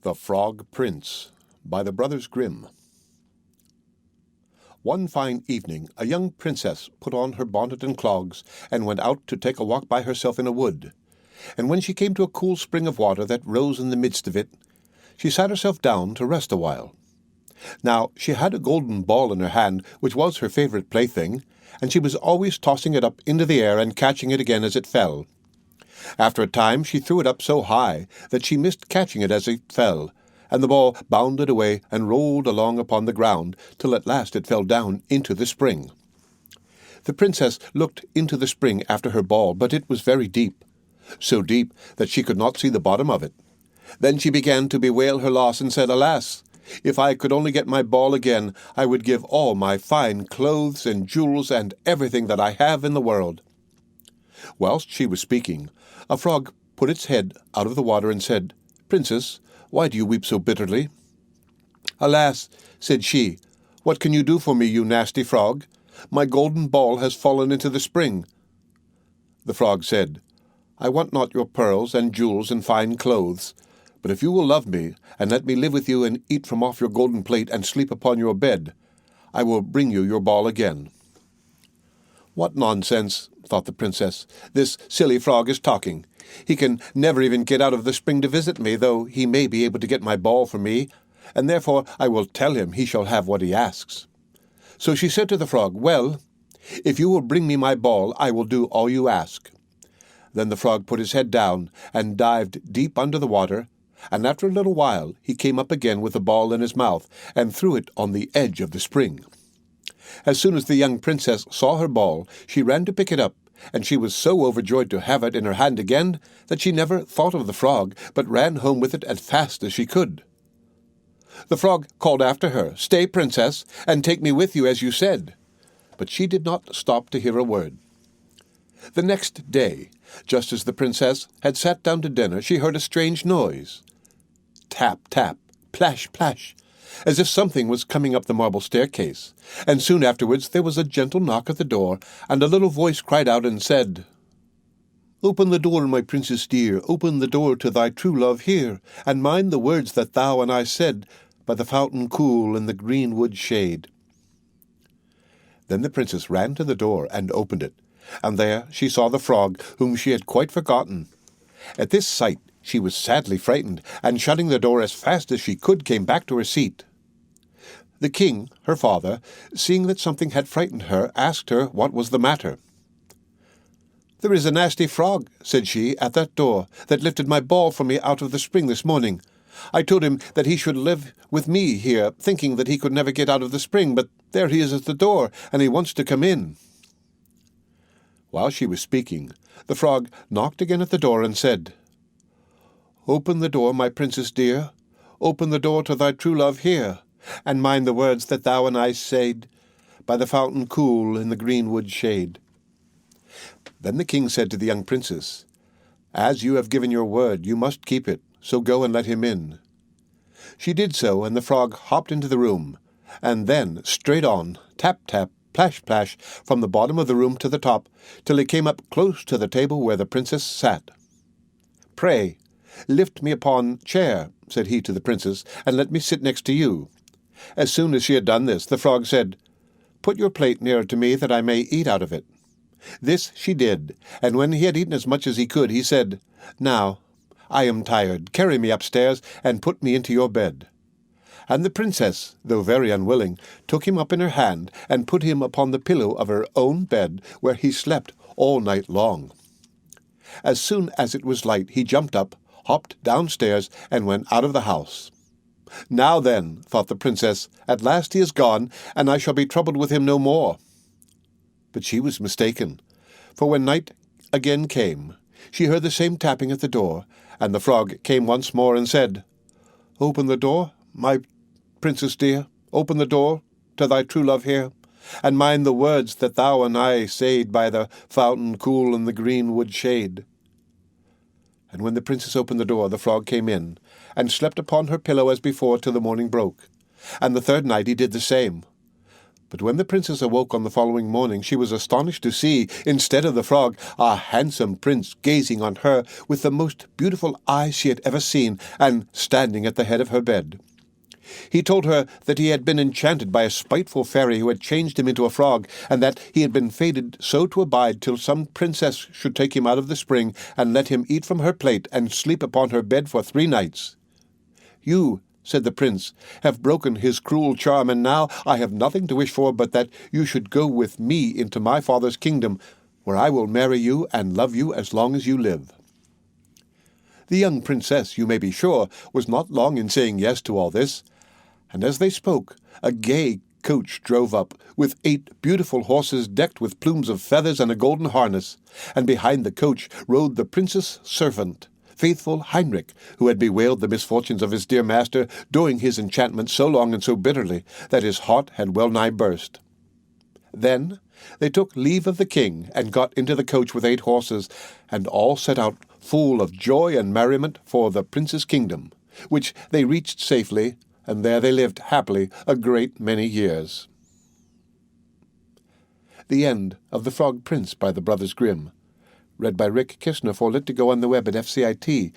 The Frog Prince by the Brothers Grimm. One fine evening a young princess put on her bonnet and clogs and went out to take a walk by herself in a wood. And when she came to a cool spring of water that rose in the midst of it, she sat herself down to rest a while. Now she had a golden ball in her hand, which was her favourite plaything, and she was always tossing it up into the air and catching it again as it fell. After a time she threw it up so high that she missed catching it as it fell, and the ball bounded away and rolled along upon the ground, till at last it fell down into the spring. The princess looked into the spring after her ball, but it was very deep, so deep that she could not see the bottom of it. Then she began to bewail her loss, and said, "Alas! If I could only get my ball again, I would give all my fine clothes and jewels and everything that I have in the world." Whilst she was speaking, a frog put its head out of the water and said, "Princess, why do you weep so bitterly?" "Alas," said she, "what can you do for me, you nasty frog? My golden ball has fallen into the spring." The frog said, "I want not your pearls and jewels and fine clothes, but if you will love me, and let me live with you and eat from off your golden plate and sleep upon your bed, I will bring you your ball again." "What nonsense," thought the princess. "This silly frog is talking. He can never even get out of the spring to visit me, though he may be able to get my ball for me, and therefore I will tell him he shall have what he asks." So she said to the frog, "Well, if you will bring me my ball, I will do all you ask." Then the frog put his head down and dived deep under the water, and after a little while he came up again with the ball in his mouth and threw it on the edge of the spring. As soon as the young princess saw her ball, she ran to pick it up, and she was so overjoyed to have it in her hand again that she never thought of the frog, but ran home with it as fast as she could. The frog called after her, "Stay, princess, and take me with you as you said." But she did not stop to hear a word. The next day, just as the princess had sat down to dinner, she heard a strange noise. Tap, tap, plash, plash, as if something was coming up the marble staircase, and soon afterwards there was a gentle knock at the door, and a little voice cried out and said, "Open the door, my princess dear, open the door to thy true love here, and mind the words that thou and I said, by the fountain cool in the greenwood shade." Then the princess ran to the door and opened it, and there she saw the frog, whom she had quite forgotten. At this sight she was sadly frightened, and shutting the door as fast as she could, came back to her seat. The king, her father, seeing that something had frightened her, asked her what was the matter. "There is a nasty frog," said she, "at that door, that lifted my ball for me out of the spring this morning. I told him that he should live with me here, thinking that he could never get out of the spring, but there he is at the door, and he wants to come in." While she was speaking, the frog knocked again at the door and said, "Open the door, my princess dear, open the door to thy true love here, and mind the words that thou and I said, by the fountain cool in the greenwood shade." Then the king said to the young princess, "As you have given your word, you must keep it, so go and let him in." She did so, and the frog hopped into the room, and then straight on, tap, tap, plash, plash, from the bottom of the room to the top, till he came up close to the table where the princess sat. "Pray, lift me upon chair," said he to the princess, "and let me sit next to you." As soon as she had done this, the frog said, "Put your plate nearer to me, that I may eat out of it." This she did, and when he had eaten as much as he could, he said, "Now, I am tired. Carry me upstairs, and put me into your bed." And the princess, though very unwilling, took him up in her hand, and put him upon the pillow of her own bed, where he slept all night long. As soon as it was light, he jumped up, hopped downstairs, and went out of the house. "Now then," thought the princess, "at last he is gone, and I shall be troubled with him no more." But she was mistaken, for when night again came, she heard the same tapping at the door, and the frog came once more and said, "Open the door, my princess dear, open the door to thy true love here, and mind the words that thou and I said, by the fountain cool in the greenwood shade." And when the princess opened the door, the frog came in, and slept upon her pillow as before till the morning broke. And the third night he did the same. But when the princess awoke on the following morning, she was astonished to see, instead of the frog, a handsome prince gazing on her with the most beautiful eyes she had ever seen, and standing at the head of her bed. He told her that he had been enchanted by a spiteful fairy who had changed him into a frog, and that he had been fated so to abide till some princess should take him out of the spring, and let him eat from her plate, and sleep upon her bed for 3 nights. "You," said the prince, "have broken his cruel charm, and now I have nothing to wish for but that you should go with me into my father's kingdom, where I will marry you and love you as long as you live." The young princess, you may be sure, was not long in saying yes to all this, and as they spoke, a gay coach drove up, with 8 beautiful horses decked with plumes of feathers and a golden harness, and behind the coach rode the prince's servant, faithful Heinrich, who had bewailed the misfortunes of his dear master, doing his enchantment so long and so bitterly that his heart had well nigh burst. Then they took leave of the king, and got into the coach with 8 horses, and all set out full of joy and merriment for the prince's kingdom, which they reached safely, and there they lived happily a great many years. The End of The Frog Prince by the Brothers Grimm. Read by Rick Kishner for Lit2Go on the web at fcit.usf.edu.